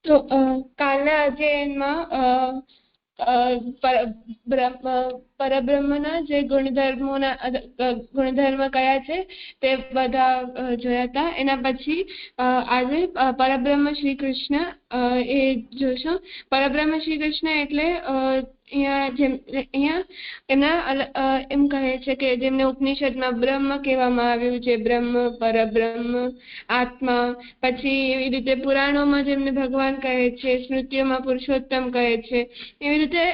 તો કાલના અધ્યયનમાં પરબ્રહ્મના જે ગુણધર્મ કયા છે તે બધા જોયા હતા. એના પછી આજે પરબ્રહ્મ શ્રી કૃષ્ણ એ જોશું. પરબ્રહ્મ શ્રી કૃષ્ણ એટલે અહીંયા એમના એમ કહે છે કે જેમને ઉપનિષદમાં બ્રહ્મ કહેવામાં આવ્યું છે, બ્રહ્મ, પરબ્રહ્મ, આત્મા. પછી એવી રીતે પુરાણોમાં જેમને ભગવાન કહે છે, સ્મૃતિઓમાં પુરુષોત્તમ કહે છે. એવી રીતે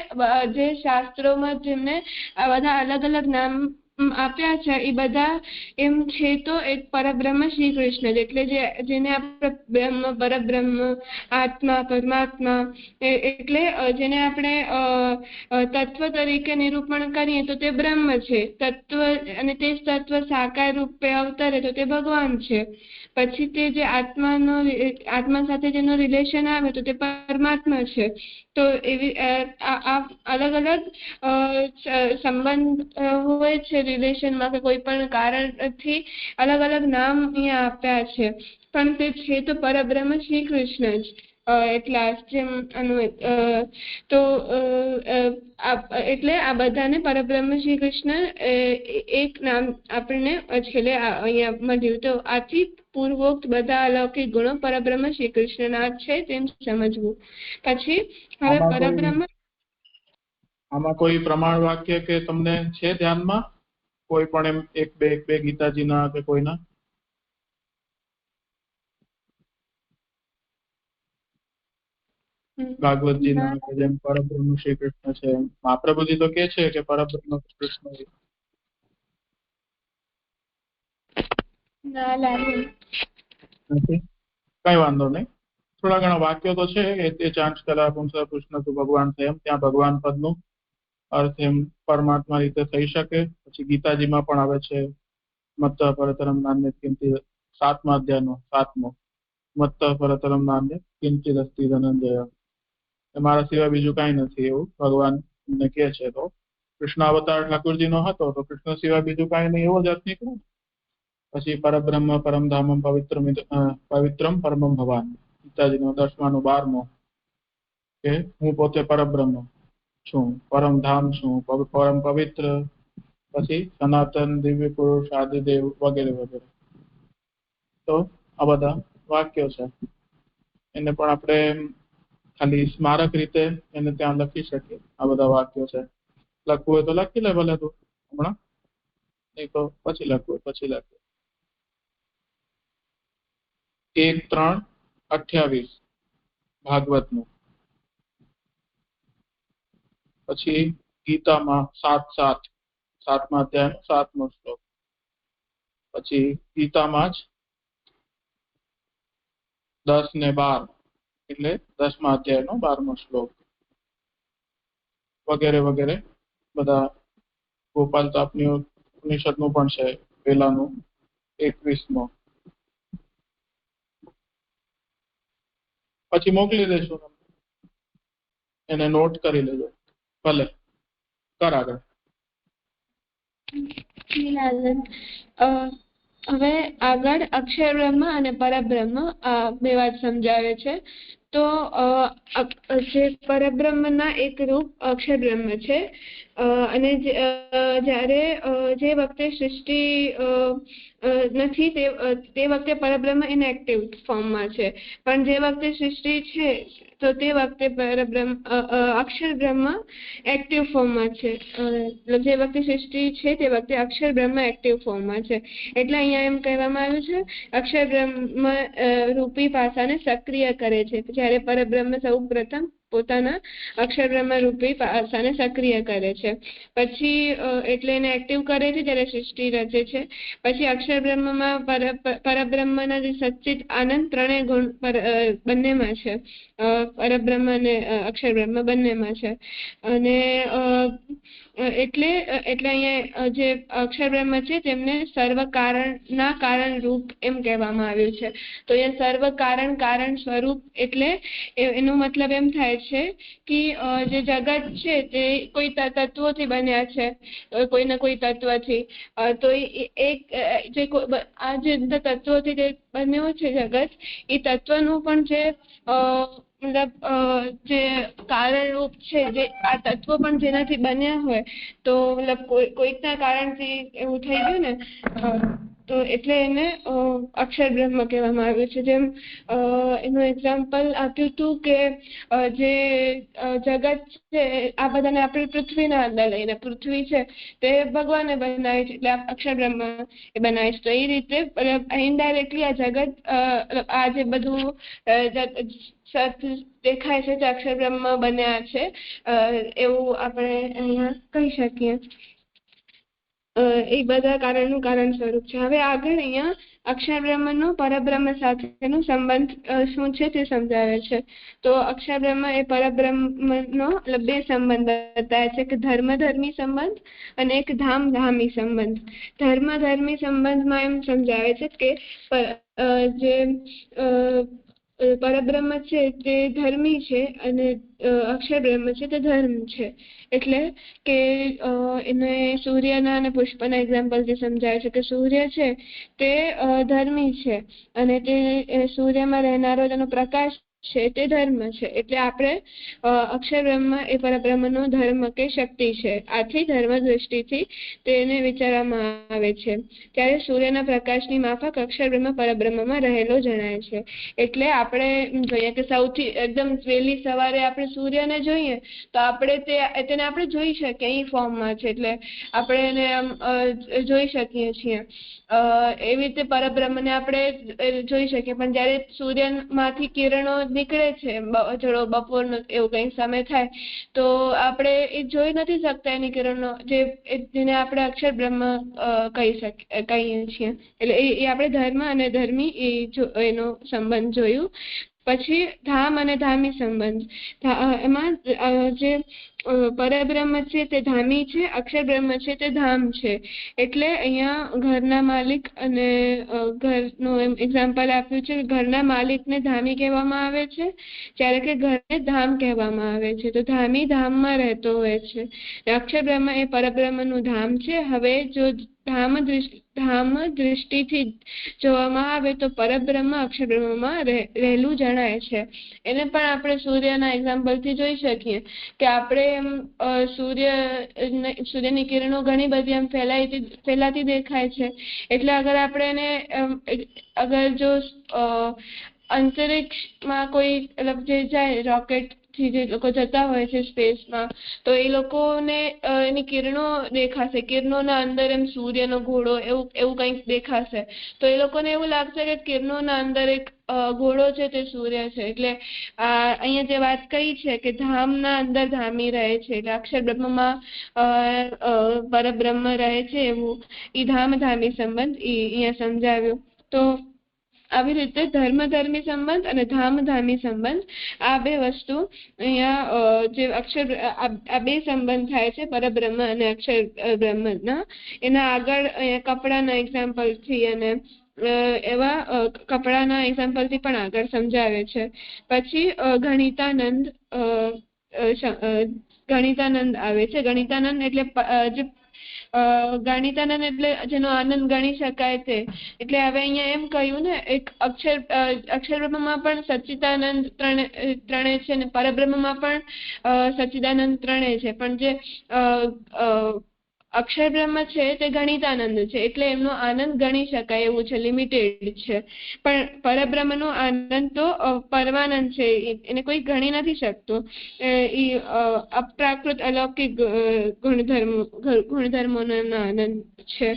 જે શાસ્ત્રોમાં જેમને આ બધા અલગ અલગ નામ આપ્યા છે એ બધા એમ છે તો એક પરબ્રહ્મ શ્રી કૃષ્ણ એટલે જેને આપણે બ્રહ્મ, પરબ્રહ્મ, આત્મા, પરમાત્મા એટલે જેને આપણે તત્વ તરીકે નિરૂપણ કરીએ તો તે બ્રહ્મ છે તત્વ, અને તે તત્વ સાકાર રૂપે અવતરે તો તે ભગવાન છે. પછી તે જે આત્મા સાથે જેનો રિલેશન આવે તો તે પરમાત્મા છે. તો એવી અલગ અલગ સંબંધ હોય છે રિલેશનમાં કે કોઈ પણ કારણથી અલગ અલગ નામ અહીંયા આપ્યા છે, પણ તે છે તો પરબ્રહ્મ શ્રી કૃષ્ણ જ. એટલા જેમ તો એટલે આ બધાને પરબ્રહ્મ શ્રી કૃષ્ણ એક નામ આપણને છેલ્લે અહીંયા મળ્યું. તો આથી પૂર્વોક્ત બધા અલૌકિક ગુણો પરબ્રહ્મ શ્રી કૃષ્ણના છે તેમ સમજવું. પછી હવે પરબ્રહ્મ આમાં કોઈ પ્રમાણ વાક્ય કે તમને છે ધ્યાનમાં? કોઈ પણ એમ એક બે ગીતાજીના કે કોઈના? ભાગવતજીના કે જેમ પરબ્રહ્મ શ્રી કૃષ્ણ છે, મહાપ્રભુજી તો કે છે કે પરબ્રહ્મ કૃષ્ણ નથી. કઈ વાંધો નહીં, થોડા ઘણા વાક્યો તો છે. એ ચાંચ કલા પુંસ કૃષ્ણ તું ભગવાન છે, એમ ત્યાં ભગવાન પદનું અર્થ એમ પરમાત્મા રીતે થઈ શકે. પછી ગીતાજીમાં પણ આવે છે મત્ત પરતરમ નાન્ય કિંચિત, 7મા અધ્યાયનો 7મો, મત્ત પરતરમ નાન્ય કિંચિત અસ્તિ ધનંજય, મારા સિવાય બીજું કાંઈ નથી એવું ભગવાન ને કહે છે. તો કૃષ્ણ અવતાર ઠાકુરજીનો હતો તો કૃષ્ણ સિવાય બીજું કાંઈ નહીં એવો જ અર્થ નીકળે. પછી પરબ્રહ્મ પરમધામમ પવિત્રમ પરમમ ભવાન, ગીતાજીનો 10માનો 12મો, કે હું પોતે પરબ્રહ્મ છું, પરમધામ છું, પરમ પવિત્ર. પછી સનાતન, દિવ્ય પુરુષ, આદિદેવ વગેરે વગેરે. તો આ બધા વાક્યો છે. એને પણ આપણે ખાલી સ્મારક રીતે એને ત્યાં લખી શકીએ. આ બધા વાક્યો છે. લખવું હોય તો લખી લે ભલે તું હમણાં, નહીં તો પછી લખવું પછી લખવું. 1:3:28 ભાગવતનું. પછી ગીતામાં 7:7 7મા અધ્યાયનો 7મો શ્લોક. પછી ગીતામાં જ 10 ને 12 એટલે 10મા અધ્યાયનો 12મો શ્લોક વગેરે વગેરે બધા. ગોપાલ તાપની ઉપનિષદનું પણ છે પહેલાનું 21મો. પછી મોકલી દઈશું તમને, એને નોટ કરી લેજો. ભલે કર આગળ. હવે આગળ અક્ષર બ્રહ્મ અને પરબ્રહ્મ બે વાત સમજાવે છે. તો જે પરબ્રહ્મના એક રૂપ અક્ષર બ્રહ્મ છે, અને જ્યારે જે વખતે સૃષ્ટિ નથી તે વખતે પરબ્રહ્મ ઇનએક્ટિવ ફોર્મમાં છે, પણ જે વખતે સૃષ્ટિ છે તો તે વખતે પરબ્રહ્મ અક્ષર બ્રહ્મ એક્ટિવ ફોર્મમાં છે. જે વખતે સૃષ્ટિ છે તે વખતે અક્ષર બ્રહ્મ એક્ટિવ ફોર્મમાં છે. એટલે અહીંયા એમ કહેવામાં આવ્યું છે અક્ષર બ્રહ્મ રૂપી પાસાને સક્રિય કરે છે, જ્યારે પરબ્રહ્મ સૌ પ્રથમ પોતાના અક્ષર બ્રહ્મ રૂપી પાસાને સક્રિય કરે છે. પછી એટલે એને એક્ટિવ કરે છે જ્યારે સૃષ્ટિ રચે છે. પછી અક્ષર બ્રહ્મમાં પરબ્રહ્મના જે સચ્ચિત આનંદ ત્રણેય ગુણ બંનેમાં છે. પરબ્રહ્મ અને અક્ષર બ્રહ્મ બંનેમાં છે. અને એટલે અહીંયા જે અક્ષર બ્રહ્મ છે તેમને સર્વ કારણના કારણ રૂપ એમ કહેવામાં આવ્યું છે. તો અહીંયા સર્વ કારણ સ્વરૂપ એટલે એનો મતલબ એમ થાય છે કે જે જગત છે તે કોઈ તત્વોથી બન્યા છે, કોઈના કોઈ તત્વથી. તો એક જે આ જે તત્વોથી જે બન્યું છે જગત, એ તત્વનું પણ જે મતલબ જે કારણરૂપ છે, જે આ તત્વો પણ જેનાથી બન્યા હોય, તો મતલબ કોઈકના કારણથી એવું થઈ ગયું ને, તો એટલે એને અક્ષર બ્રહ્મ કહેવામાં આવ્યું છે. જેમ એનું એક્ઝામ્પલ આપ્યું હતું કે જે જગત છે આ બધાને આપણે પૃથ્વીના અંદર લઈને, પૃથ્વી છે તે ભગવાને બનાવી છે એટલે અક્ષર બ્રહ્મ એ બનાવી છે. તો એ રીતે ઇનડાયરેક્ટલી આ જગત આ જે બધું દેખાય છે તે અક્ષર બ્રહ્મ બન્યા છે, એવું આપણે અહીંયા કહી શકીએ. એ બધા કારણનું કારણ સ્વરૂપ છે. હવે આગળ અહીંયા અક્ષર બ્રહ્મનો પરબ્રહ્મ સાથેનો સંબંધ શું છે તે સમજાવે છે. તો અક્ષર બ્રહ્મ એ પરબ્રહ્મનો બે સંબંધ બતાવે છે કે ધર્મધર્મી સંબંધ અને એક ધામધામી સંબંધ. ધર્મધર્મી સંબંધમાં એમ સમજાવે છે કે જે પરબ્રહ્મ છે તે ધર્મી છે અને અક્ષર બ્રહ્મ છે તે ધર્મ છે. એટલે કે એને સૂર્યના અને પુષ્પના એક્ઝામ્પલથી સમજાવે છે કે સૂર્ય છે તે ધર્મી છે અને તે સૂર્યમાં રહેનારો તેનો પ્રકાશ છે તે ધર્મ છે. એટલે આપણે અક્ષર બ્રહ્મ એ પરબ્રહ્મનો ધર્મ કે શક્તિ છે. આથી ધર્મ દ્રષ્ટિથી તેને વિચારવામાં આવે છે. ત્યારે સૂર્યના પ્રકાશની માફક અક્ષર બ્રહ્મ પરબ્રહ્મમાં રહેલો જણાય છે. એટલે આપણે જોઈએ કે સૌથી એકદમ વહેલી સવારે આપણે સૂર્યને જોઈએ તો આપણે તેને આપણે જોઈ શકીએ એ ફોર્મમાં છે, એટલે આપણે એને આમ જોઈ શકીએ છીએ. એવી રીતે પરબ્રહ્મને આપણે જોઈ શકીએ, પણ જ્યારે સૂર્યમાંથી કિરણો નીકળે છે, ચલો બપોરનો એવું કંઈ સમય થાય તો આપણે એ જોઈ નથી શકતા એની કિરણો, જેને આપણે અક્ષર બ્રહ્મ કહીએ છીએ. એટલે એ આપણે ધર્મ અને ધર્મી એનો સંબંધ જોયું. પછી ધામ અને ધામી સંબંધ. એમાં જે પરબ્રહ્મ છે તે ધામી છે, અક્ષર બ્રહ્મ છે તે ધામ છે. એટલે અહીંયા ઘરના માલિક અને ઘરનું એમ એક્ઝામ્પલ આપ્યું છે. ઘરના માલિકને ધામી કહેવામાં આવે છે, જ્યારે કે ઘરને ધામ કહેવામાં આવે છે. તો ધામી ધામમાં રહેતો હોય છે. અક્ષર બ્રહ્મ એ પરબ્રહ્મનું ધામ છે. હવે જો ધામ દૃષ્ટિથી જોવામાં આવે તો પરબ્રહ્મ અક્ષર બ્રહ્મમાં રહેલું જણાય છે. એને પણ આપણે સૂર્યના એક્ઝામ્પલથી જોઈ શકીએ કે આપણે એમ સૂર્યની કિરણો ઘણી બધી એમ ફેલાતી દેખાય છે. એટલે અગર આપણે એને અગર જો અંતરિક્ષમાં કોઈ મતલબ જે જાય રોકેટ થી જે લોકો જતા હોય છે સ્પેસમાં, તો એ લોકોને એની કિરણો દેખાશે, કિરણોના અંદર એમ સૂર્યનો ઘોડો એવું કંઈક દેખાશે. તો એ લોકોને એવું લાગશે કે કિરણોના અંદર એક ઘોડો છે તે સૂર્ય છે. એટલે અહીંયા જે વાત કહી છે કે ધામના અંદર ધામી રહે છે, એટલે અક્ષર બ્રહ્મમાં પરબ્રહ્મ રહે છે, એવું ઈ ધામી સંબંધ અહીંયા સમજાવ્યો. તો આવી રીતે ધર્મધર્મી સંબંધ અને ધામધામી સંબંધ, આ બે વસ્તુ અહીંયા જે અક્ષર આ બે સંબંધ થાય છે પરબ્રહ્મ અને અક્ષર બ્રહ્મના. એના આગળ અહીંયા કપડાના એક્ઝામ્પલથી અને એવા કપડાના એક્ઝામ્પલથી પણ આગળ સમજાવે છે. પછી ગણિતાનંદ આવે છે. ગણિતાનંદ એટલે જે ગણિતાનંદ એટલે જેનો આનંદ ગણી શકાય તે. એટલે હવે અહીંયા એમ કહ્યું ને, એક અક્ષર બ્રહ્મમાં પણ સચ્ચિદાનંદ ત્રણે છે ને પરબ્રહ્મમાં પણ સચ્ચિદાનંદ ત્રણે છે. પણ જે અક્ષર બ્રહ્મ છે તે ગણિતાનંદ છે, એટલે એમનો આનંદ ગણી શકાય એવું છે, લિમિટેડ છે. પણ પરબ્રહ્મનો આનંદ તો પરમાનંદ છે, એને કોઈ ગણી નથી શકતું. એ અપ્રાકૃત અલૌકિક ગુણધર્મોનો આનંદ છે.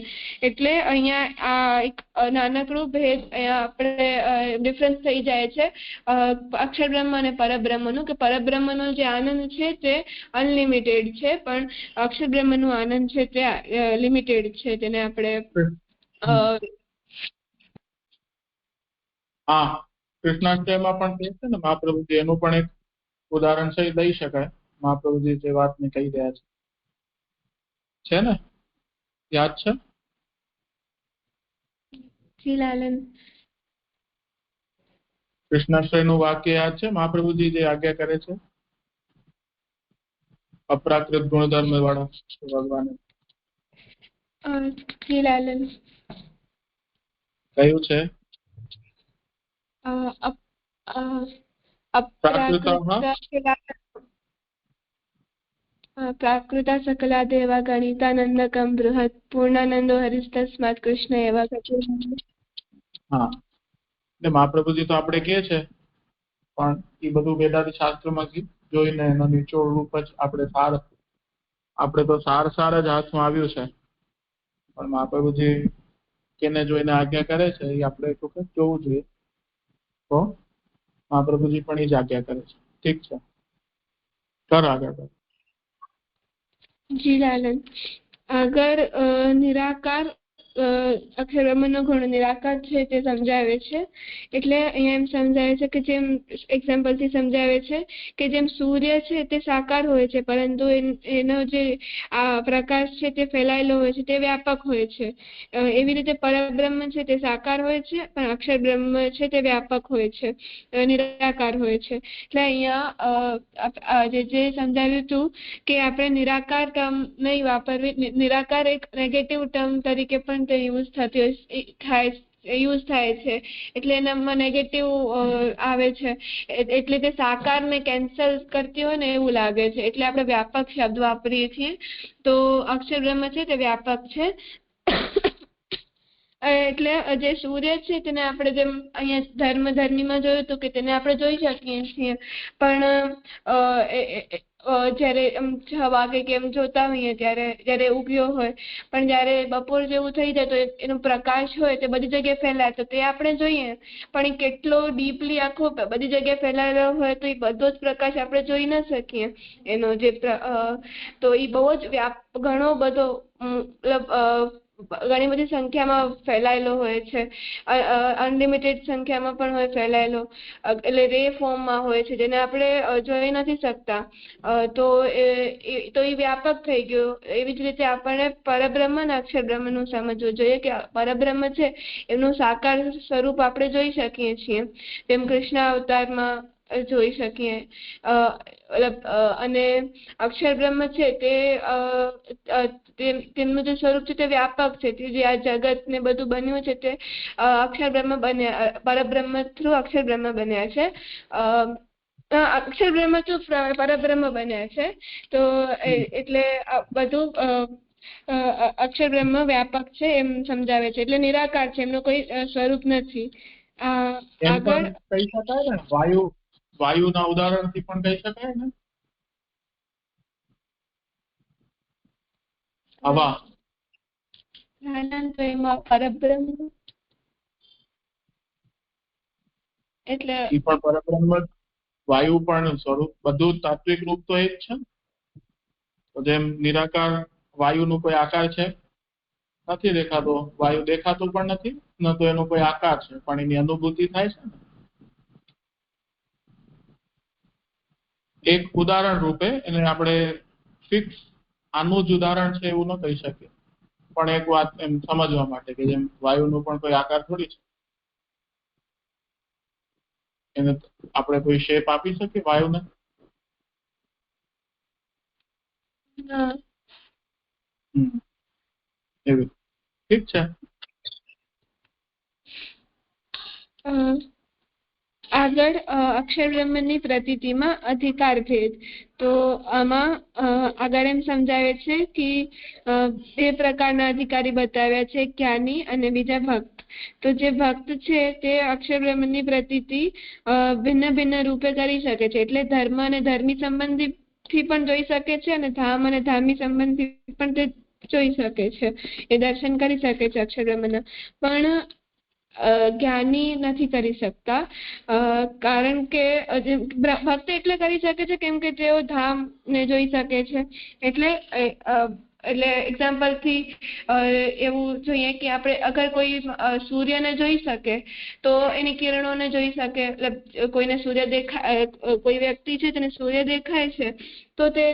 એટલે અહીંયા આ એક નાનકડું ભેદ અહીંયા આપણે ડિફરન્સ થઈ જાય છે અક્ષર બ્રહ્મ અને પરબ્રહ્મનું, કે પરબ્રહ્મનો જે આનંદ છે તે અનલિમિટેડ છે, પણ અક્ષર બ્રહ્મનો આનંદ છે તે લિમિટેડ છે. તેને આપણે કૃષ્ણાષ્ટયમાં પણ કહે છે ને મહાપ્રભુજી, એનું પણ એક ઉદાહરણ સહિત દઈ શકાય. મહાપ્રભુજી જે વાતને કહી રહ્યા છે ને, યાદ છે? કૃષ્ણાષ્ટયનું વાક્ય યાદ છે? મહાપ્રભુજી જે આજ્ઞા કરે છે અપ્રાકૃત ગુણધર્મ વાળા ભગવાને કયું છે? પ્રાકૃતા સકલા દેવા ગણિતાનંદકમ બૃહત પૂર્ણાનંદો હરિસ્તસ્માત કૃષ્ણ એવા હા, એટલે મહાપ્રભુજી તો આપણે કહે છે, પણ એ બધું વેદાંત શાસ્ત્રમાંથી જોઈને એનો નિચોડ રૂપ જ આપણે તો સાર જ હાથમાં આવ્યું છે, પણ મહાપ્રભુજી કેને જોઈને આજ્ઞા કરે છે એ આપણે એક વખત જોવું જોઈએ. તો મહાપ્રભુજી પણ એ જ આજ્ઞા કરે છે. ઠીક છે, કર આગળ. જી લાલન, આગળ નિરાકાર અક્ષર બ્રહ્મનો ગુણ નિરાકાર છે તે સમજાવે છે. એટલે અહીંયા એમ સમજાવે છે કે જેમ એક્ઝામ્પલ થી સમજાવે છે કે જેમ સૂર્ય છે તે સાકાર હોય છે, પરંતુ એનો જે આ પ્રકાશ છે તે ફેલાયેલો હોય છે, તે વ્યાપક હોય છે. એવી રીતે પરબ્રહ્મ છે તે સાકાર હોય છે, પણ અક્ષર બ્રહ્મ છે તે વ્યાપક હોય છે, નિરાકાર હોય છે. એટલે અહીંયા જે સમજાવ્યું હતું કે આપણે નિરાકાર ટર્મ નહીં વાપરવી. નિરાકાર એક નેગેટિવ ટર્મ તરીકે પણ તે યુઝ થાય છે, એટલે એનામાં નેગેટિવ આવે છે, એટલે તે સાકારને કેન્સલ કરતી હોય ને એવું લાગે છે, એટલે આપણે વ્યાપક શબ્દ વાપરીએ છીએ. તો અક્ષર બ્રહ્મ છે તે વ્યાપક છે. એટલે જે સૂર્ય છે તેને આપણે જેમ અહીંયા ધર્મીમાં જોયું હતું કે તેને આપણે જોઈ શકીએ છીએ, પણ જયારે 6 વાગે કે એમ જોતા હોઈએ જયારે ઉગ્યો હોય, પણ જયારે બપોર જેવું થઈ જાય તો એનો પ્રકાશ હોય તે બધી જગ્યાએ ફેલાય, તો તે આપણે જોઈએ, પણ એ કેટલો ડીપલી આખો બધી જગ્યાએ ફેલાયેલો હોય તો એ બધો જ પ્રકાશ આપણે જોઈ ન શકીએ. એનો જે તો એ બહુ જ ઘણો બધો મતલબ ઘણી બધી સંખ્યામાં ફેલાયેલો હોય છે, અનલિમિટેડ સંખ્યામાં પણ હોય ફેલાયેલો, એટલે રે ફોર્મમાં હોય છે, જેને આપણે જોઈ નથી શકતા. તો એ વ્યાપક થઈ ગયો. એવી જ રીતે આપણને પરબ્રહ્મ અને અક્ષર બ્રહ્મનું સમજવું જોઈએ કે પરબ્રહ્મ છે એનું સાકાર સ્વરૂપ આપણે જોઈ શકીએ છીએ, જેમ કૃષ્ણ અવતારમાં જોઈ શકીએ. અને અક્ષર બ્રહ્મ છે તેમનું જે સ્વરૂપ છે તે વ્યાપક છે. જે આ જગત ને બધું બન્યું છે તે અક્ષર બ્રહ્મ બન્યા, પરબ્રહ્મ થ્રુ અક્ષર બ્રહ્મ બન્યા છે. અક્ષર બ્રહ્મ થ્રુ પરબ્રહ્મ બન્યા છે. તો એટલે બધું અક્ષર બ્રહ્મ વ્યાપક છે એમ સમજાવે છે, એટલે નિરાકાર છે, એમનું કોઈ સ્વરૂપ નથી. આગળ કહી શકાય ને, વાયુના ઉદાહરણથી પણ કહી શકાય ને. હવા તો એમાં પરબ્રહ્મ એટલે ઈ પણ પરબ્રહ્મ, વાયુ પણ સ્વરૂપ, બધું તાત્વિક રૂપ તો એક છે. તો જેમ નિરાકાર વાયુનો કોઈ આકાર છે નથી દેખાતો, વાયુ દેખાતું પણ નથી, ન તો એનો કોઈ આકાર છે, પણ એની અનુભૂતિ થાય છે ને. એક ઉદાહરણ રૂપે એને આપણે ફિક્સ આનું જ ઉદાહરણ છે એવું ન કહી શકીએ, પણ એક વાત એમ સમજવા માટે કે જેમ વાયુનો પણ કોઈ આકાર થોડી છે, એને આપણે કોઈ શેપ આપી શકીએ વાયુને? એવું ઠીક છે. આગળ અક્ષર બ્રહ્મની પ્રતીતિમાં અધિકાર ભેદ. તો આમાં આગળ એમ સમજાવે છે કે 2 પ્રકારના અધિકારી બતાવ્યા છે, જ્ઞાની અને બીજા ભક્ત. તો જે ભક્ત છે તે અક્ષર બ્રહ્મની પ્રતીતિ ભિન્ન ભિન્ન રૂપે કરી શકે છે, એટલે ધર્મ અને ધર્મી સંબંધી થી પણ જોઈ શકે છે, અને ધામ અને ધામી સંબંધી પણ તે જોઈ શકે છે, એ દર્શન કરી શકે છે અક્ષર બ્રહ્મના. પણ જ્ઞાની નથી કરી શકતા, કારણ કે ભક્ત એટલે કરી શકે છે કેમ કે તેઓ ધામ ને જોઈ શકે છે. એટલે એક્ઝામ્પલ થી એવું જોઈએ કે આપણે અગર કોઈ સૂર્યને જોઈ શકે તો એની કિરણોને જોઈ શકે. કોઈને સૂર્ય દેખાય, કોઈ વ્યક્તિ છે તેને સૂર્ય દેખાય છે તો તે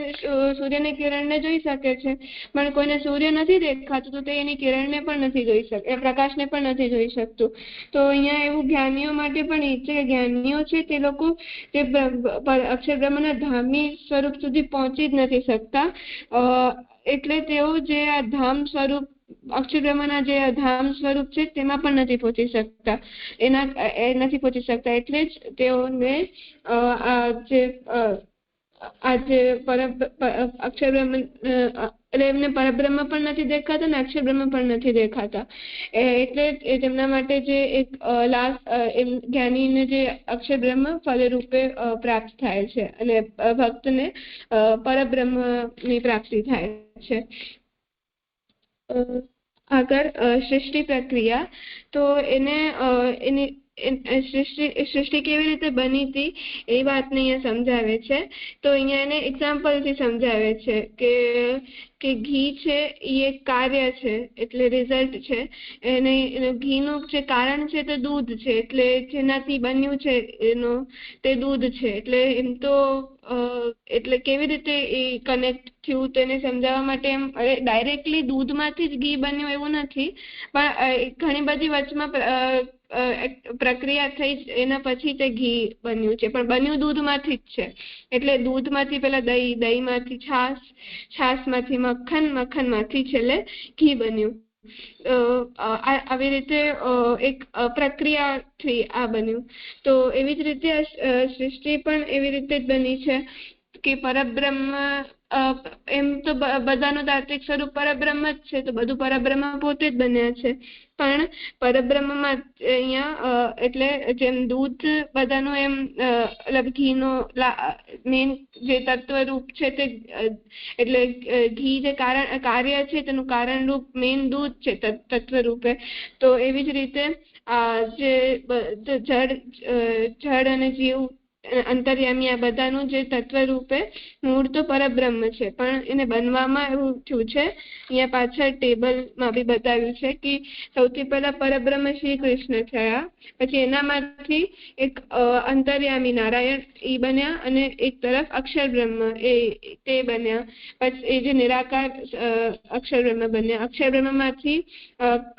સૂર્યની કિરણને જોઈ શકે છે, પણ કોઈને સૂર્ય નથી દેખાતું તો તે એની કિરણને પણ નથી જોઈ શકતું, એ પ્રકાશને પણ નથી જોઈ શકતું. તો અહીંયા એવું જ્ઞાનીઓ માટે પણ એ છે કે જ્ઞાનીઓ છે તે લોકો તે અક્ષર બ્રહ્મના ધામી સ્વરૂપ સુધી પહોંચી જ નથી શકતા, એટલે તેઓ જે આ ધામ સ્વરૂપ અક્ષર બ્રહ્મના જે ધામ સ્વરૂપ છે તેમાં પણ નથી પહોંચી શકતા, નથી પહોંચી શકતા. એટલે જ તેઓને આજે અક્ષર બ્રહ્મ એટલે એમને પરબ્રહ્મ પણ નથી દેખાતા ને અક્ષર બ્રહ્મ પણ નથી દેખાતા. એટલે તેમના માટે જે એક જ્ઞાનીને જે અક્ષર બ્રહ્મ ફલરૂપે પ્રાપ્ત થાય છે અને ભક્તને પરબ્રહ્મની પ્રાપ્તિ થાય છે. આગળ સૃષ્ટિ પ્રક્રિયા, તો એની સૃષ્ટિ કેવી રીતે બની હતી એ વાતને અહીંયા સમજાવે છે. તો અહીંયા એને એક્ઝામ્પલથી સમજાવે છે કે ઘી છે એ એક કાર્ય છે, એટલે રિઝલ્ટ છે. એને ઘીનું જે કારણ છે તે દૂધ છે, એટલે જેનાથી બન્યું છે તે દૂધ છે. એટલે એમ તો એટલે કેવી રીતે એ કનેક્ટ થયું તેને સમજાવવા માટે એમ ડાયરેક્ટલી દૂધમાંથી જ ઘી બન્યું એવું નથી, પણ ઘણી બધી વચમાં પ્રક્રિયા થઈ એના પછી તે ઘી બન્યું છે, પણ બન્યું દૂધમાંથી જ છે. એટલે દૂધમાંથી પેલા દહીંમાંથી છાશમાંથી મક્ખન, મક્ખનમાંથી છેલ્લે ઘી બન્યું. આવી રીતે એક પ્રક્રિયાથી આ બન્યું. તો એવી જ રીતે સૃષ્ટિ પણ એવી રીતે જ બની છે કે પરબ્રહ્મ એમ તો બધાનું તાત્વિક સ્વરૂપ પરબ્રહ્મ જ છે, તો બધું પરબ્રહ્મ પોતે જ બન્યા છે. પણ પરબ્રહ્મમાં અહીંયા એટલે જેમ દૂધ બધાનું એમ મતલબ ઘીનો મેન જે તત્વરૂપ છે તે એટલે ઘી જે કાર્ય છે તેનું કારણરૂપ મેન દૂધ છે તત્વરૂપે. તો એવી જ રીતે જે જળ અને જીવ અંતર્યામી આ બધાનું જે તત્વરૂપે મૂળ તો પરબ્રહ્મ છે, પણ એને બનવામાં એવું થયું છે. અહીંયા પાછળ ટેબલમાં બી બતાવ્યું છે કે સૌથી પહેલા પરબ્રહ્મ શ્રી કૃષ્ણ થયા, પછી એનામાંથી એક અંતર્યામી નારાયણ એ બન્યા અને એક તરફ અક્ષર બ્રહ્મ તે બન્યા. પછી એ જે નિરાકાર અક્ષર બ્રહ્મ બન્યા. અક્ષર બ્રહ્મમાંથી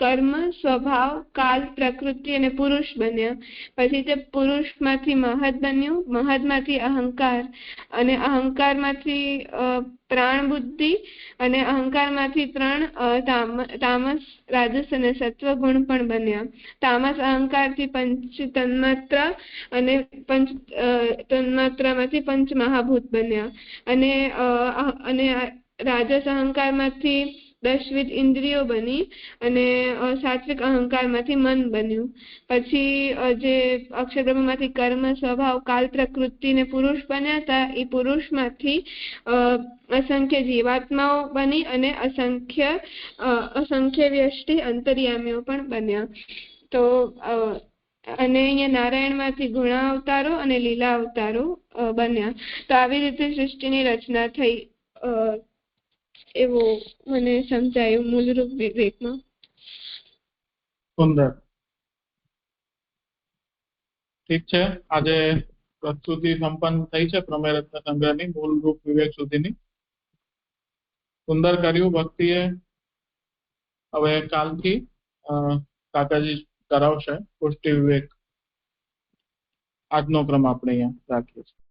કર્મ, સ્વભાવ, કાલ, પ્રકૃતિ અને પુરુષ બન્યા. પછી તે પુરુષમાંથી મહદ બન્યું, મહદમાંથી અહંકાર, અને અહંકારમાંથી પ્રાણ બુદ્ધિ, અને અહંકારમાંથી 3 તામસ, રાજસ અને સત્વ ગુણ પણ બન્યા. તામસ અહંકારથી પંચ તન્માત્રા, અને પંચ તન્માત્રામાંથી પંચ મહાભૂત બન્યા. અને રાજસ અહંકારમાંથી 10 ઇન્દ્રિયો બની, અને સાત્વિક અહંકારમાંથી મન બન્યું. પછી જે અક્ષર બ્રહ્મમાંથી કર્મ, સ્વભાવ, કાલ, પ્રકૃતિ ને પુરુષ બન્યા હતા, એ પુરુષમાંથી અસંખ્ય જીવાત્માઓ બની અને અસંખ્ય વ્યષ્ટિ અંતર્યામીઓ પણ બન્યા. તો અને અહીંયા નારાયણમાંથી ગુણાવતારો અને લીલા અવતારો બન્યા. તો આવી રીતે સૃષ્ટિની રચના થઈ એવું મને સમજાયું મૂળરૂપ વિવેકમાં. સુંદર. ઠીક છે, આજે પ્રસ્તુતિ સંપન્ન થઈ છે પ્રમેય રત્ન સંગ્રહની મૂળરૂપ વિવેક સુધીની. સુંદર કર્યું ભક્તિએ. હવે કાલથી કાકાજી કરાવશે પુષ્ટિ વિવેક. આજનો ક્રમ આપણે અહીંયા રાખીએ છીએ.